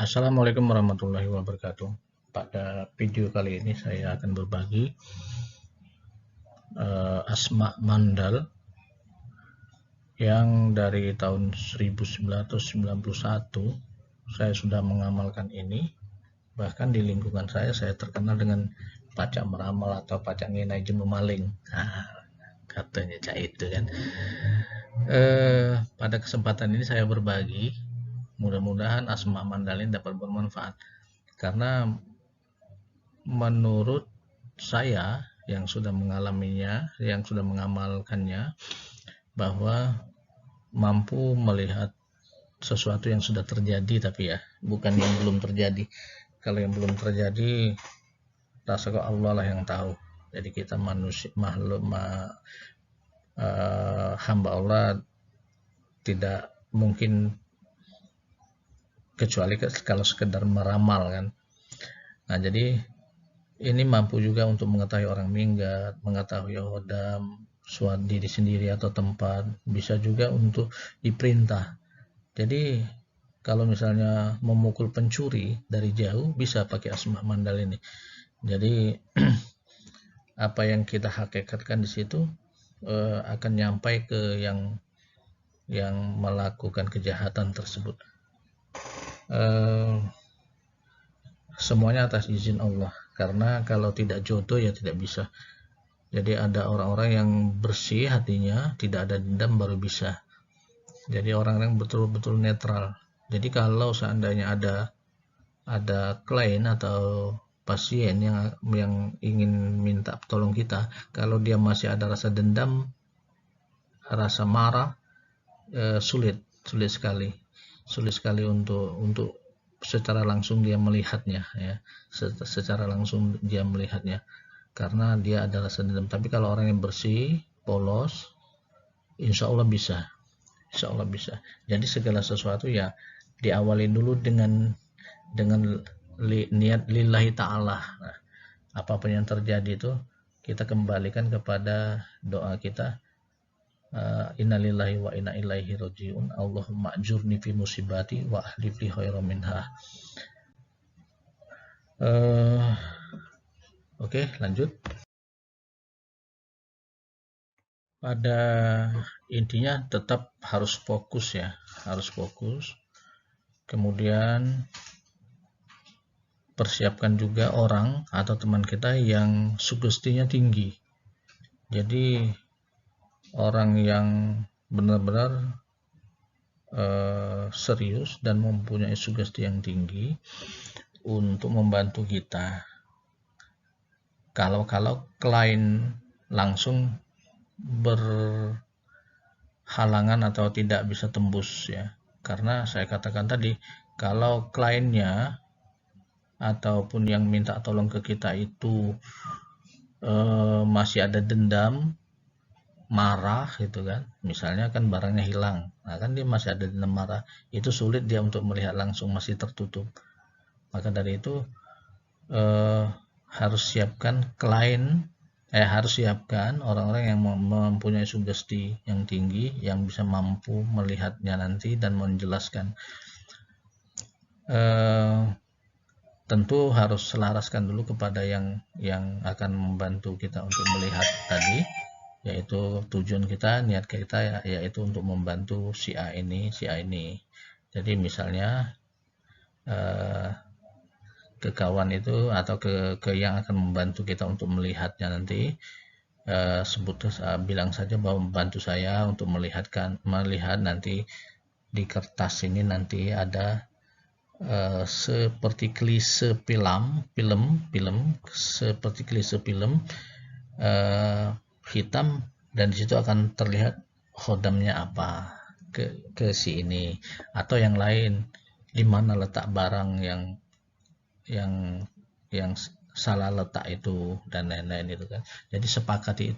Assalamualaikum warahmatullahi wabarakatuh. Pada video kali ini saya akan berbagi Asma Mandal yang dari tahun 1991 saya sudah mengamalkan ini. Bahkan di lingkungan saya terkenal dengan pacak meramal atau pacak nginai jemu maling. Nah, katanya cak itu kan. Pada kesempatan ini saya berbagi. Mudah-mudahan Asma Mandal ini dapat bermanfaat. Karena menurut saya yang sudah mengalaminya, yang sudah mengamalkannya, bahwa mampu melihat sesuatu yang sudah terjadi, tapi ya bukan yang belum terjadi. Kalau yang belum terjadi, rasa Allah lah yang tahu. Jadi kita manusia, hamba Allah tidak mungkin kecuali kalau sekedar meramal kan. Nah, jadi ini mampu juga untuk mengetahui orang minggat, mengetahui hodam, suatu diri sendiri atau tempat, bisa juga untuk diperintah. Jadi kalau misalnya memukul pencuri dari jauh bisa pakai Asma Mandal ini. Jadi apa yang kita hakikatkan di situ akan nyampai ke yang melakukan kejahatan tersebut. Semuanya atas izin Allah, karena kalau tidak jodoh ya tidak bisa. Jadi ada orang-orang yang bersih hatinya, tidak ada dendam baru bisa. Jadi orang yang betul-betul netral. Jadi kalau seandainya ada klien atau pasien yang ingin minta tolong kita, kalau dia masih ada rasa dendam, rasa marah, sulit sekali untuk secara langsung dia melihatnya ya, secara langsung dia melihatnya karena dia ada rasa dendam. Tapi kalau orang yang bersih, polos, insya Allah bisa. Jadi segala sesuatu ya diawali dulu dengan niat lillahi ta'ala. Nah, apapun yang terjadi itu kita kembalikan kepada doa kita, innalillahi wa inna ilaihi rajiun, Allahumma ajurni fi musibati wa ahlif li khairan minha. Oke, lanjut. Pada intinya tetap harus fokus ya, kemudian persiapkan juga orang atau teman kita yang sugestinya tinggi. Jadi orang yang benar-benar serius dan mempunyai sugesti yang tinggi untuk membantu kita. Kalau klien langsung berhalangan atau tidak bisa tembus ya, karena saya katakan tadi, kalau kliennya ataupun yang minta tolong ke kita itu masih ada dendam, marah gitu kan, misalnya kan barangnya hilang, nah kan dia masih ada dendam, marah, itu sulit dia untuk melihat langsung, masih tertutup. Maka dari itu harus siapkan orang-orang yang mempunyai sugesti yang tinggi, yang bisa mampu melihatnya nanti dan menjelaskan. Tentu harus selaraskan dulu kepada yang akan membantu kita untuk melihat tadi, yaitu tujuan kita, niat kita yaitu untuk membantu si A ini. Jadi misalnya ke kawan itu atau ke yang akan membantu kita untuk melihatnya nanti, bilang saja bahwa membantu saya untuk melihat nanti di kertas ini nanti ada seperti klise film hitam, dan disitu akan terlihat khodamnya apa ke si ini atau yang lain, di mana letak barang yang salah letak itu dan lain-lain itu kan. Jadi sepakati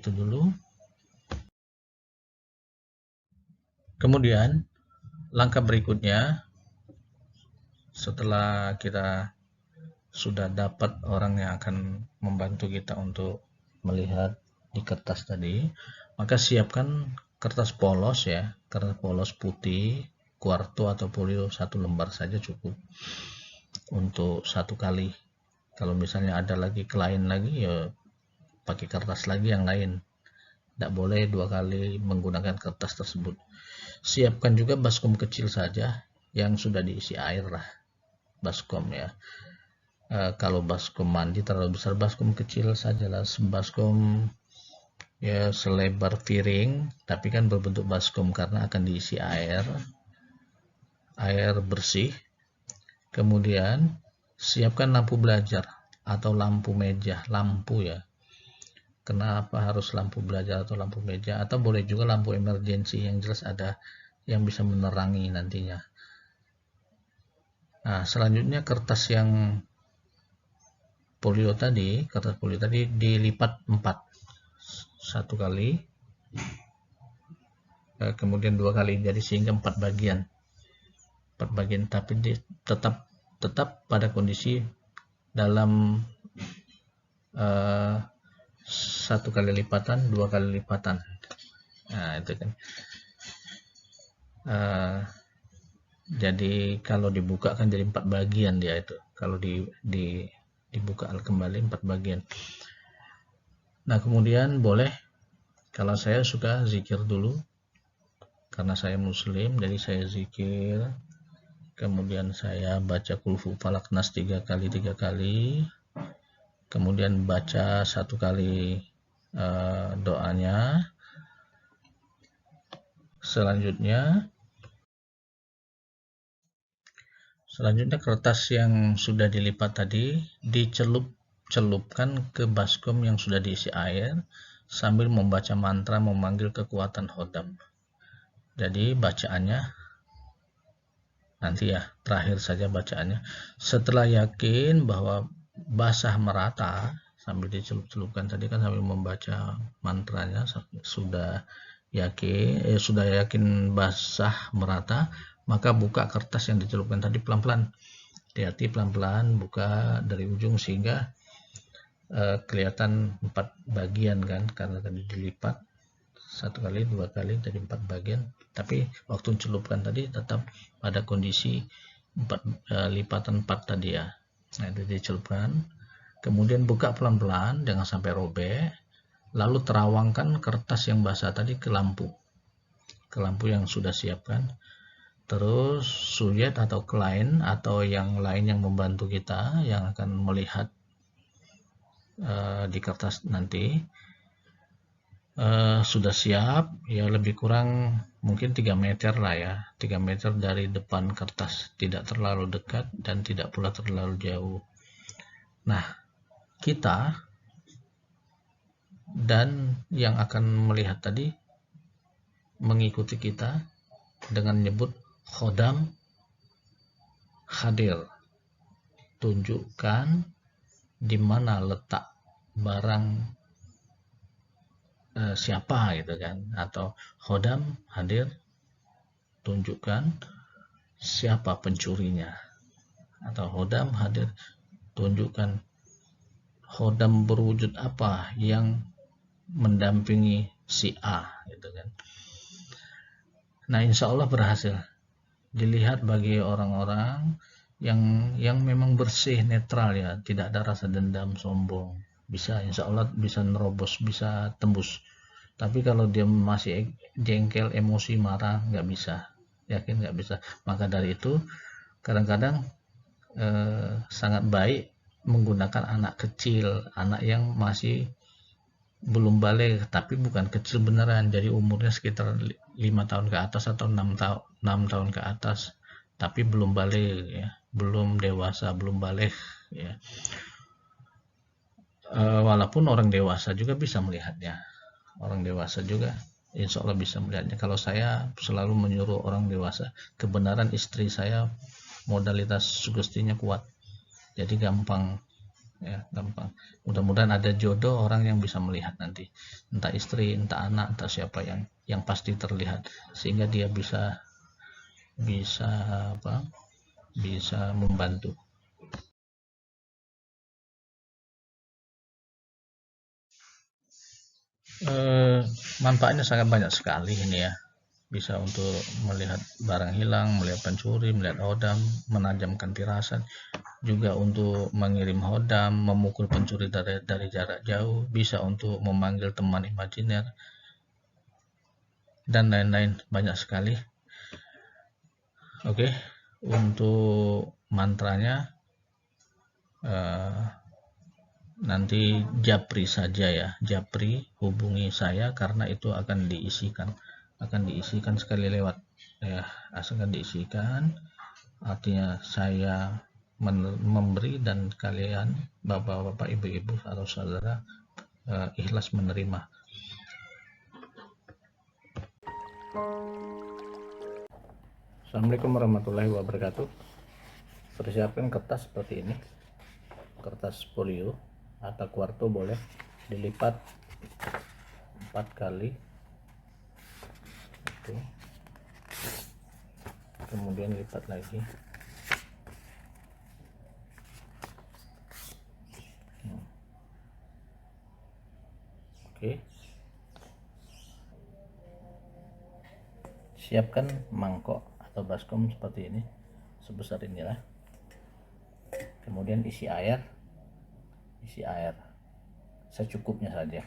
itu dulu. Kemudian langkah berikutnya, setelah kita sudah dapat orang yang akan membantu kita untuk melihat di kertas tadi, maka siapkan kertas polos ya, kertas polos putih kuarto atau folio 1 lembar saja cukup untuk 1 kali. Kalau misalnya ada lagi klien lagi, ya pakai kertas lagi yang lain. Tidak boleh 2 kali menggunakan kertas tersebut. Siapkan juga baskom kecil saja yang sudah diisi air lah, baskom ya. Kalau baskom mandi terlalu besar, baskom kecil sajalah, baskom ya selebar piring, tapi kan berbentuk baskom karena akan diisi air bersih. Kemudian siapkan lampu belajar atau lampu meja, lampu ya. Kenapa harus lampu belajar atau lampu meja, atau boleh juga lampu emergensi, yang jelas ada yang bisa menerangi nantinya. Nah, selanjutnya kertas folio tadi dilipat 4, 1 kali, kemudian 2 kali, jadi sehingga 4 bagian, tapi tetap pada kondisi dalam 1 kali lipatan, 2 kali lipatan. Nah, itu kan. Jadi kalau dibuka kan jadi 4 bagian dia itu. Kalau dibuka kembali 4 bagian. Nah, kemudian boleh, kalau saya suka zikir dulu karena saya muslim, jadi saya zikir. Kemudian saya baca kulhu falak nas 3 kali. Kemudian baca 1 kali doanya. Selanjutnya kertas yang sudah dilipat tadi celupkan ke baskom yang sudah diisi air sambil membaca mantra memanggil kekuatan Khodam. Jadi bacaannya nanti ya, terakhir saja bacaannya. Setelah yakin bahwa basah merata, sambil dicelup-celupkan tadi kan sambil membaca mantranya, sudah yakin basah merata, maka buka kertas yang dicelupkan tadi pelan-pelan. Hati-hati, pelan-pelan buka dari ujung sehingga kelihatan 4 bagian kan, karena tadi dilipat 1 kali, 2 kali, jadi 4 bagian. Tapi waktu celupkan tadi tetap pada kondisi lipatan 4 tadi ya. Nah, itu dicelupkan. Kemudian buka pelan-pelan, jangan sampai robek. Lalu terawangkan kertas yang basah tadi ke lampu yang sudah siapkan. Terus suyet atau klien atau yang lain yang membantu kita yang akan melihat di kertas nanti sudah siap ya, lebih kurang mungkin 3 meter lah ya, 3 meter dari depan kertas, tidak terlalu dekat dan tidak pula terlalu jauh. Nah, kita dan yang akan melihat tadi mengikuti kita dengan menyebut Khodam hadir, tunjukkan di mana letak barang siapa gitu kan, atau Khodam hadir, tunjukkan siapa pencurinya, atau Khodam hadir, tunjukkan Khodam berwujud apa yang mendampingi si A gitu kan. Nah, insya Allah berhasil dilihat bagi orang-orang yang memang bersih, netral ya, tidak ada rasa dendam, sombong, bisa, insya Allah bisa nerobos, bisa tembus. Tapi kalau dia masih jengkel, emosi, marah, nggak bisa, yakin nggak bisa. Maka dari itu kadang-kadang sangat baik menggunakan anak kecil, anak yang masih belum balik, tapi bukan kecil beneran, jadi umurnya sekitar 5 tahun ke atas atau 6 tahun ke atas, tapi belum balik ya, belum dewasa, belum balik ya. Walaupun orang dewasa juga bisa melihatnya, orang dewasa juga insya Allah bisa melihatnya. Kalau saya selalu menyuruh orang dewasa, kebenaran istri saya modalitas sugestinya kuat, jadi gampang ya, gampang. Mudah-mudahan ada jodoh orang yang bisa melihat nanti, entah istri, entah anak, entah siapa yang pasti terlihat, sehingga dia bisa membantu. Manfaatnya sangat banyak sekali ini ya. bisa untuk melihat barang hilang, melihat pencuri, melihat hodam, menajamkan tirasan, juga untuk mengirim hodam, memukul pencuri dari jarak jauh, bisa untuk memanggil teman imajiner, dan lain-lain, banyak sekali. Oke, untuk mantranya nanti japri saja ya, japri hubungi saya karena itu akan diisikan sekali lewat ya, asalkan diisikan, artinya saya memberi dan kalian bapak-bapak, ibu-ibu atau saudara ikhlas menerima. Assalamualaikum warahmatullahi wabarakatuh. Persiapkan kertas seperti ini, kertas folio atau kuarto, boleh dilipat 4 kali. Oke. Kemudian lipat lagi. Oke. Siapkan mangkok atau baskom seperti ini, sebesar inilah. Kemudian isi air secukupnya saja,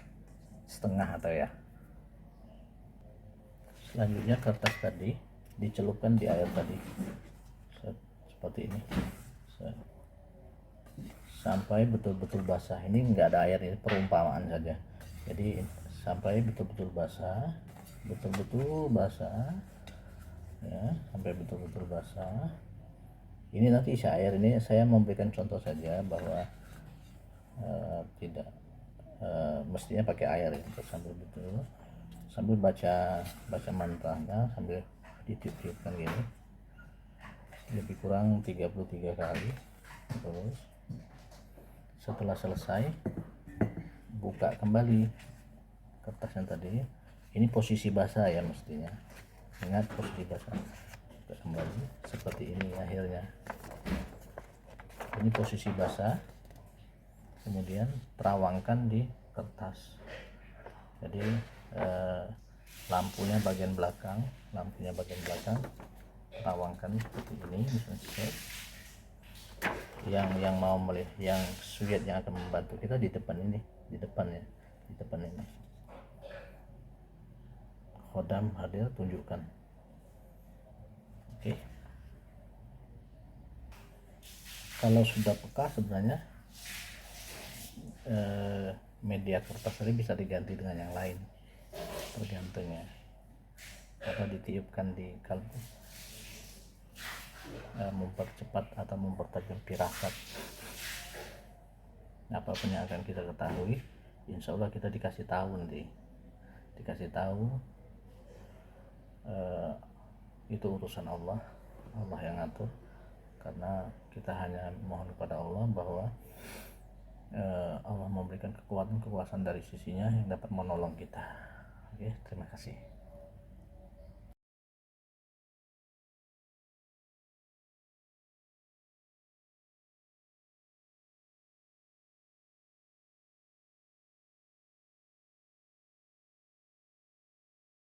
setengah atau ya. Selanjutnya kertas tadi dicelupkan di air tadi seperti ini sampai betul-betul basah. Ini enggak ada air, ini perumpamaan saja. Jadi sampai betul-betul basah ya, sampai betul-betul basah. Ini nanti isi air, ini saya memberikan contoh saja bahwa tidak mestinya pakai air ya, sambil baca mantranya, sambil ditiup-tiupkan gini, lebih kurang 33 kali. Terus setelah selesai, buka kembali kertas yang tadi. Ini posisi basah ya, mestinya ingat posisi basah. Buka kembali seperti ini akhirnya. Ini posisi basah, kemudian terawangkan di kertas. Jadi lampunya bagian belakang terawangkan seperti ini. Misalnya yang mau melihat, yang suyat yang akan membantu kita di depan ini, di depan ini. Khodam hadir, tunjukkan. Oke. Kalau sudah peka, sebenarnya media kertas tadi bisa diganti dengan yang lain, tergantungnya, atau ditiupkan di kalbu, mempercepat atau mempertajam firasat. Apapun yang akan kita ketahui, insya Allah kita dikasih tahu itu urusan Allah yang ngatur, karena kita hanya mohon kepada Allah bahwa Allah memberikan kekuatan, kekuasaan dari sisinya yang dapat menolong kita. Oke, terima kasih.